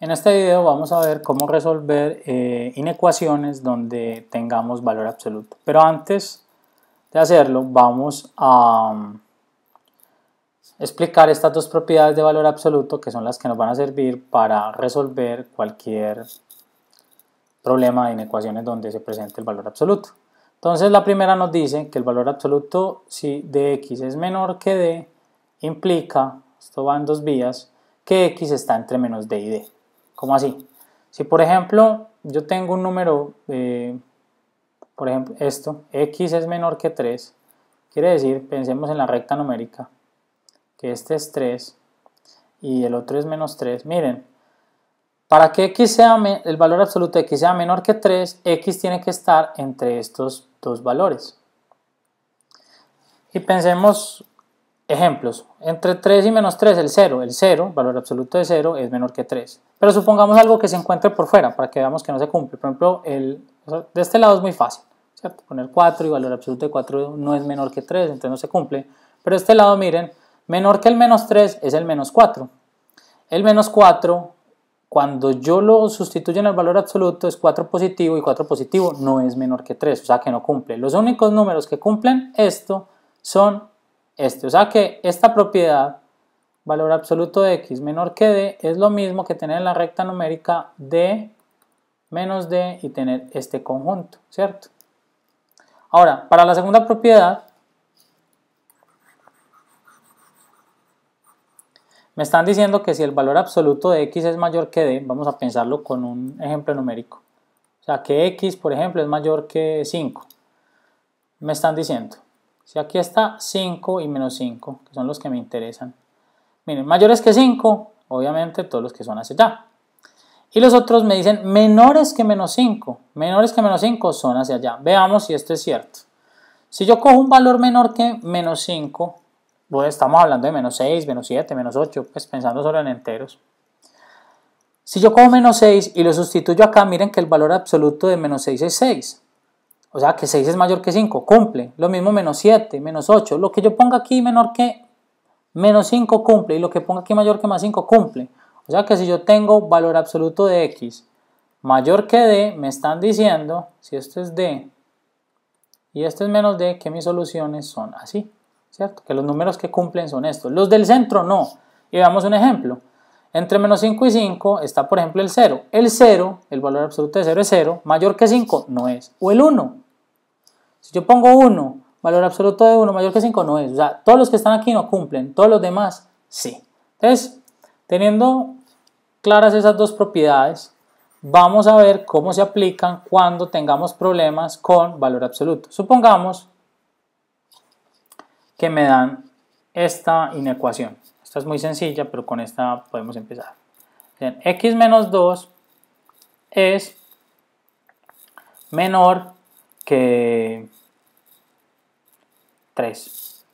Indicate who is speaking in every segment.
Speaker 1: En este video vamos a ver cómo resolver inecuaciones donde tengamos valor absoluto. Pero antes de hacerlo vamos a explicar estas dos propiedades de valor absoluto que son las que nos van a servir para resolver cualquier problema de inecuaciones donde se presente el valor absoluto. Entonces la primera nos dice que el valor absoluto si de x es menor que d implica, esto va en dos vías, que x está entre menos d y d. ¿Cómo así? Si por ejemplo yo tengo un número, por ejemplo esto, x es menor que 3, quiere decir, pensemos en la recta numérica, que este es 3 y el otro es menos 3. Miren, para que x sea el valor absoluto de x sea menor que 3, x tiene que estar entre estos dos valores. Y pensemos ejemplos, entre 3 y menos 3, el 0, valor absoluto de 0 es menor que 3. Pero supongamos algo que se encuentre por fuera para que veamos que no se cumple. Por ejemplo, de este lado es muy fácil, ¿cierto? Poner 4 y valor absoluto de 4 no es menor que 3, entonces no se cumple. Pero de este lado, miren, menor que el menos 3 es el menos 4. El menos 4, cuando yo lo sustituyo en el valor absoluto, es 4 positivo y 4 positivo no es menor que 3, o sea que no cumple. Los únicos números que cumplen esto son o sea que esta propiedad, valor absoluto de x menor que d, es lo mismo que tener en la recta numérica d menos d y tener este conjunto, ¿cierto? Ahora, para la segunda propiedad, me están diciendo que si el valor absoluto de x es mayor que d, vamos a pensarlo con un ejemplo numérico. O sea, que x, por ejemplo, es mayor que 5. Me están diciendo, si aquí está 5 y menos 5, que son los que me interesan. Miren, mayores que 5, obviamente todos los que son hacia allá. Y los otros me dicen menores que menos 5. Menores que menos 5 son hacia allá. Veamos si esto es cierto. Si yo cojo un valor menor que menos 5, pues estamos hablando de menos 6, menos 7, menos 8, pues pensando solo en enteros. Si yo cojo menos 6 y lo sustituyo acá, miren que el valor absoluto de menos 6 es 6. O sea que 6 es mayor que 5, cumple. Lo mismo menos 7, menos 8. Lo que yo ponga aquí menor que menos 5 cumple y lo que ponga aquí mayor que más 5 cumple. O sea que si yo tengo valor absoluto de x mayor que d, me están diciendo, si esto es d y esto es menos d, que mis soluciones son así, ¿cierto? Que los números que cumplen son estos. Los del centro no. Y veamos un ejemplo. Entre menos 5 y 5 está, por ejemplo, el 0. El 0, el valor absoluto de 0 es 0, mayor que 5 no es. O el 1. Si yo pongo 1, valor absoluto de 1 mayor que 5 no es. O sea, todos los que están aquí no cumplen, todos los demás sí. Entonces, teniendo claras esas dos propiedades, vamos a ver cómo se aplican cuando tengamos problemas con valor absoluto. Supongamos que me dan esta inecuación. Esta es muy sencilla, pero con esta podemos empezar. Bien, x menos 2 es menor que 3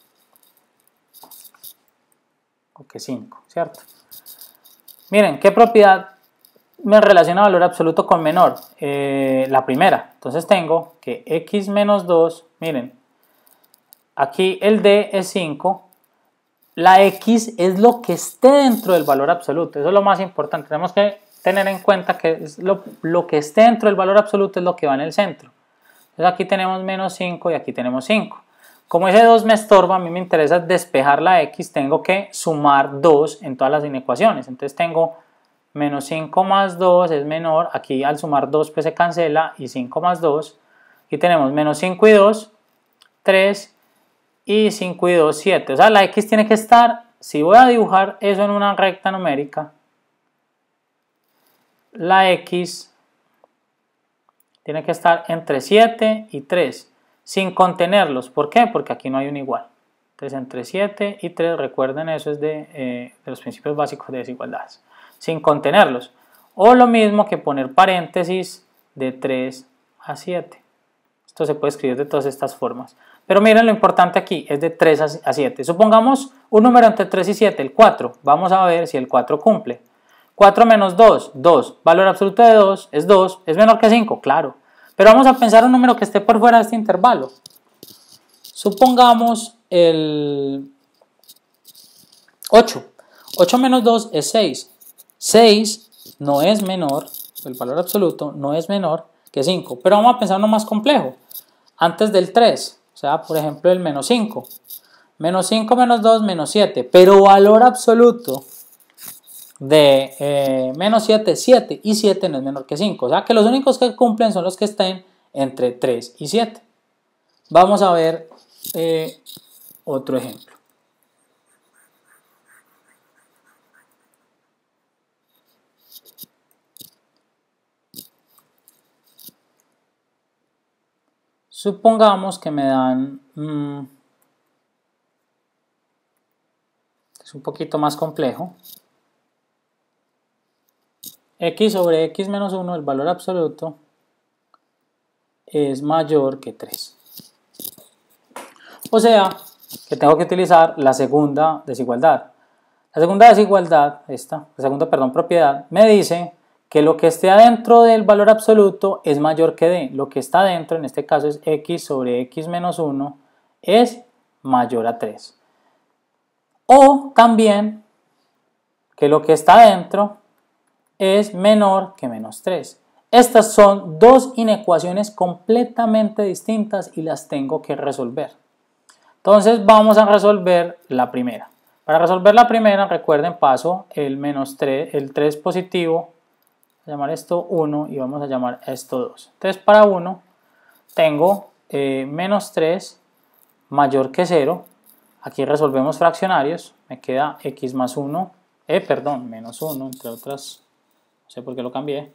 Speaker 1: o que 5, ¿cierto? Miren, ¿qué propiedad me relaciona valor absoluto con menor? La primera. Entonces tengo que x menos 2, miren, aquí el d es 5, la x es lo que esté dentro del valor absoluto, eso es lo más importante, tenemos que tener en cuenta que es lo que esté dentro del valor absoluto es lo que va en el centro. Entonces aquí tenemos menos 5 y aquí tenemos 5. Como ese 2 me estorba, a mí me interesa despejar la x, tengo que sumar 2 en todas las inecuaciones. Entonces tengo menos 5 más 2 es menor, aquí al sumar 2 pues se cancela y 5 más 2. Aquí tenemos menos 5 y 2, 3 y 5 y 2, 7. O sea, la x tiene que estar, si voy a dibujar eso en una recta numérica, la x tiene que estar entre 7 y 3. Sin contenerlos. ¿Por qué? Porque aquí no hay un igual. Entonces entre 7 y 3, recuerden eso es de los principios básicos de desigualdades. Sin contenerlos. O lo mismo que poner paréntesis de 3 a 7. Esto se puede escribir de todas estas formas. Pero miren, lo importante aquí es de 3 a 7. Supongamos un número entre 3 y 7, el 4. Vamos a ver si el 4 cumple. 4 menos 2, 2. Valor absoluto de 2 es 2. ¿Es menor que 5? Claro. Pero vamos a pensar un número que esté por fuera de este intervalo. Supongamos el 8. 8 menos 2 es 6. 6 no es menor, el valor absoluto no es menor que 5. Pero vamos a pensar uno más complejo, antes del 3, o sea, por ejemplo, el menos 5. Menos 5 menos 2, menos 7, pero valor absoluto de menos 7 es 7, y 7 no es menor que 5. O sea, que los únicos que cumplen son los que estén entre 3 y 7. Vamos a ver otro ejemplo. Supongamos que me dan, es un poquito más complejo, x sobre x menos 1, el valor absoluto, es mayor que 3. O sea, que tengo que utilizar la segunda desigualdad. La segunda desigualdad, propiedad, me dice que lo que esté adentro del valor absoluto es mayor que d. Lo que está adentro, en este caso es x sobre x menos 1, es mayor a 3. O también que lo que está adentro es menor que menos 3. Estas son dos inecuaciones completamente distintas y las tengo que resolver. Entonces vamos a resolver la primera. Para resolver la primera, recuerden, paso el menos 3, el 3 positivo, a llamar esto 1 y vamos a llamar esto 2. Entonces para 1 tengo menos 3 mayor que 0. Aquí resolvemos fraccionarios, me queda x más 1, menos 1, entre otras, no sé por qué lo cambié.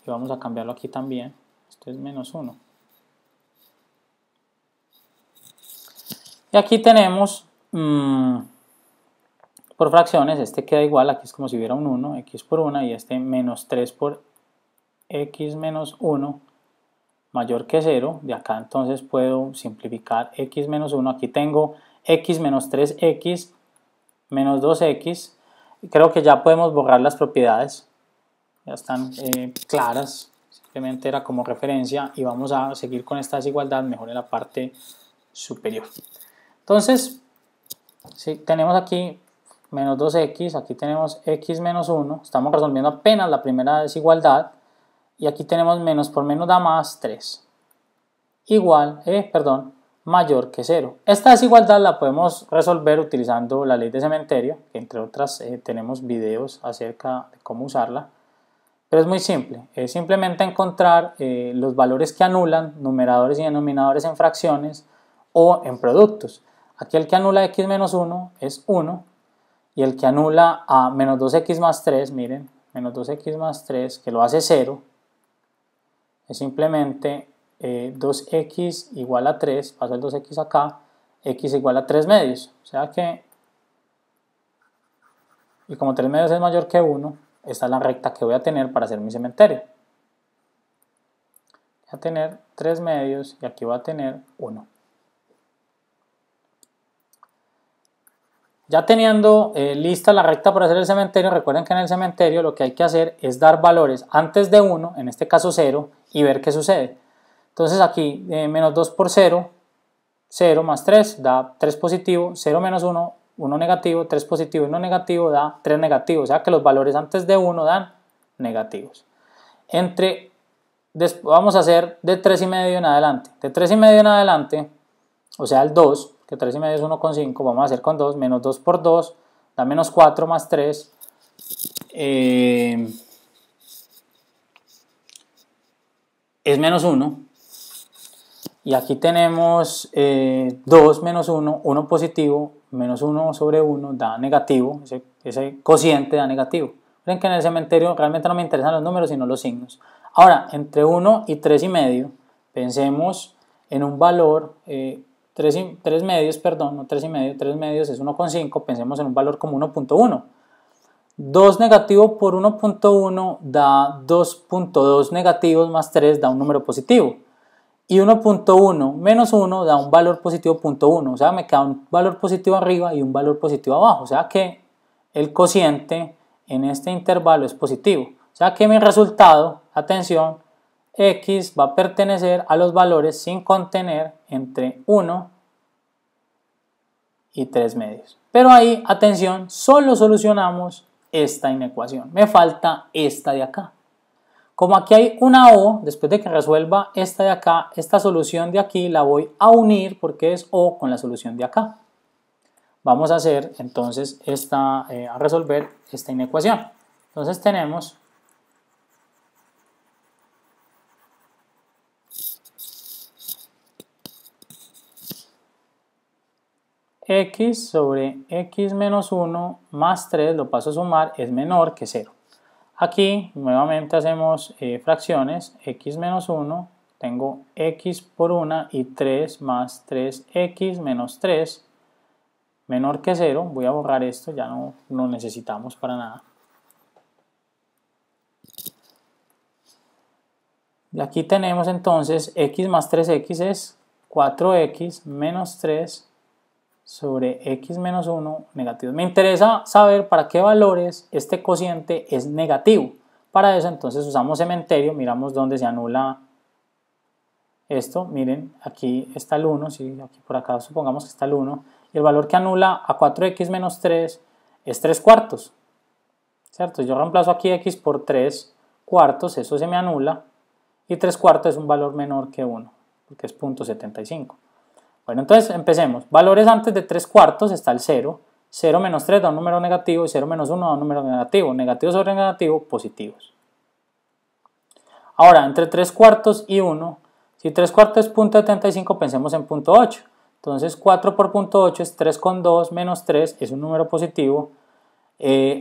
Speaker 1: Y vamos a cambiarlo aquí también, esto es menos 1. Y aquí tenemos, por fracciones, este queda igual, aquí es como si hubiera un 1, x por 1, y este menos 3 por x menos 1 mayor que 0. De acá entonces puedo simplificar x menos 1, aquí tengo x menos 3x menos 2x, y creo que ya podemos borrar las propiedades, ya están claras, simplemente era como referencia, y vamos a seguir con esta desigualdad mejor en la parte superior. Entonces, si tenemos aquí menos 2x, aquí tenemos x menos 1, estamos resolviendo apenas la primera desigualdad, y aquí tenemos menos por menos da más 3, igual, mayor que 0. Esta desigualdad la podemos resolver utilizando la ley de cementerio, que entre otras tenemos videos acerca de cómo usarla, pero es muy simple, es simplemente encontrar los valores que anulan numeradores y denominadores en fracciones o en productos. Aquí el que anula x menos 1 es 1, y el que anula a menos 2x más 3, miren, menos 2x más 3, que lo hace 0, es simplemente 2x igual a 3, paso el 2x acá, x igual a 3 medios, o sea que, y como 3 medios es mayor que 1, esta es la recta que voy a tener para hacer mi cementerio. Voy a tener 3 medios y aquí voy a tener 1. Ya teniendo lista la recta para hacer el cementerio, recuerden que en el cementerio lo que hay que hacer es dar valores antes de 1, en este caso 0, y ver qué sucede. Entonces aquí menos 2 por 0, 0 más 3 da 3 positivo, 0 menos 1, 1 negativo, 3 positivo y 1 negativo da 3 negativo, o sea que los valores antes de 1 dan negativos. Vamos a hacer de 3,5 en adelante. De 3,5 en adelante, o sea el 2, que 3,5 es 1,5, vamos a hacer con 2, menos 2 por 2, da menos 4 más 3, es menos 1, y aquí tenemos 2 menos 1, 1 positivo, menos 1 sobre 1 da negativo, ese cociente da negativo. Miren que en el cementerio realmente no me interesan los números sino los signos. Ahora, entre 1 y 3,5, pensemos en un valor, 3 medios, perdón, no 3,5, 3 medios es 1,5, pensemos en un valor como 1,1. 2 negativo por 1,1 da 2,2 negativos más 3 da un número positivo. Y 1,1 menos 1 da un valor positivo 0,1, o sea, me queda un valor positivo arriba y un valor positivo abajo, o sea que el cociente en este intervalo es positivo, o sea que mi resultado, atención, x va a pertenecer a los valores sin contener entre 1 y 3 medios. Pero ahí, atención, solo solucionamos esta inecuación. Me falta esta de acá. Como aquí hay una O, después de que resuelva esta de acá, esta solución de aquí la voy a unir porque es O con la solución de acá. Vamos a hacer entonces a resolver esta inecuación. Entonces tenemos x sobre x menos 1 más 3, lo paso a sumar, es menor que 0. Aquí nuevamente hacemos fracciones, x menos 1, tengo x por 1 y 3 más 3x menos 3, menor que 0. Voy a borrar esto, ya no lo necesitamos para nada. Y aquí tenemos entonces x más 3x es 4x menos 3 sobre x menos 1 negativo. Me interesa saber para qué valores este cociente es negativo. Para eso entonces usamos cementerio, miramos dónde se anula esto. Miren, aquí está el 1, ¿sí? Aquí por acá supongamos que está el 1. Y el valor que anula a 4x menos 3 es 3 cuartos. ¿Cierto? Yo reemplazo aquí x por 3 cuartos, eso se me anula. Y 3 cuartos es un valor menor que 1, porque es 0.75. Bueno, entonces empecemos. Valores antes de 3 cuartos está el 0. 0 menos 3 da un número negativo y 0 menos 1 da un número negativo. Negativo sobre negativo, positivos. Ahora, entre 3 cuartos y 1, si 3 cuartos es 0.75, pensemos en 0.8. Entonces 4 por 0.8 es 3,2 menos 3, es un número positivo.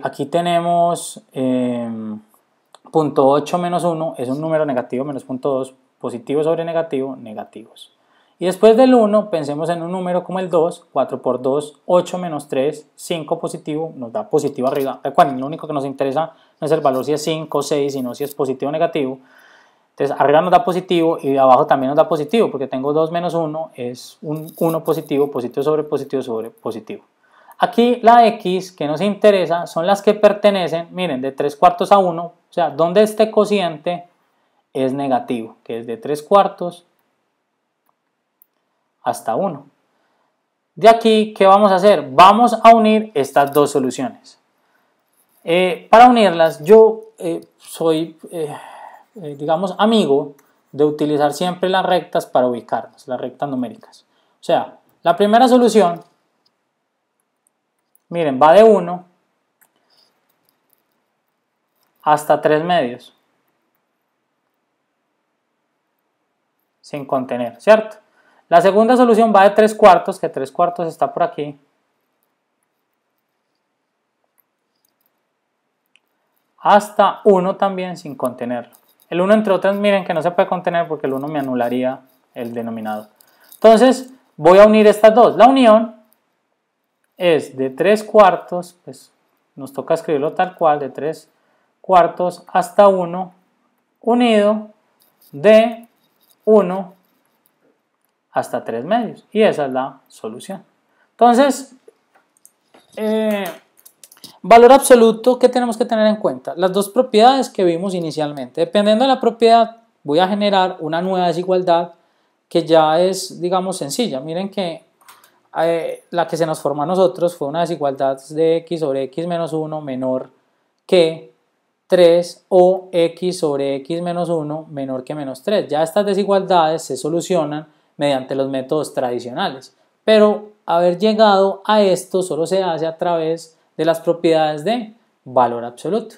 Speaker 1: Aquí tenemos 0.8 menos 1, es un número negativo, menos 0.2, positivo sobre negativo, negativos. Y después del 1, pensemos en un número como el 2, 4 por 2, 8 menos 3, 5 positivo, nos da positivo arriba. Recuerden, lo único que nos interesa no es el valor si es 5 o 6, sino si es positivo o negativo. Entonces arriba nos da positivo y abajo también nos da positivo, porque tengo 2 menos 1, es un 1 positivo, positivo sobre positivo. Aquí la x que nos interesa son las que pertenecen, miren, de 3 cuartos a 1, o sea, donde este cociente es negativo, que es de 3 cuartos hasta 1. De aquí, ¿qué vamos a hacer? Vamos a unir estas dos soluciones. Para unirlas, yo soy, digamos, amigo de utilizar siempre las rectas para ubicarlas, las rectas numéricas. O sea, la primera solución, miren, va de 1 hasta 3 medios, sin contener, ¿cierto? La segunda solución va de 3 cuartos, que 3 cuartos está por aquí, hasta 1 también sin contenerlo. El 1 entre otras, miren que no se puede contener porque el 1 me anularía el denominador. Entonces, voy a unir estas dos. La unión es de 3 cuartos, pues nos toca escribirlo tal cual, de 3 cuartos hasta 1, unido de 1 hasta 3 medios. Y esa es la solución. Entonces, valor absoluto, ¿qué tenemos que tener en cuenta? Las dos propiedades que vimos inicialmente. Dependiendo de la propiedad, voy a generar una nueva desigualdad que ya es, digamos, sencilla. Miren que la que se nos formó a nosotros fue una desigualdad de x sobre x menos 1 menor que 3 o x sobre x menos 1 menor que menos 3. Ya estas desigualdades se solucionan mediante los métodos tradicionales, pero haber llegado a esto solo se hace a través de las propiedades de valor absoluto.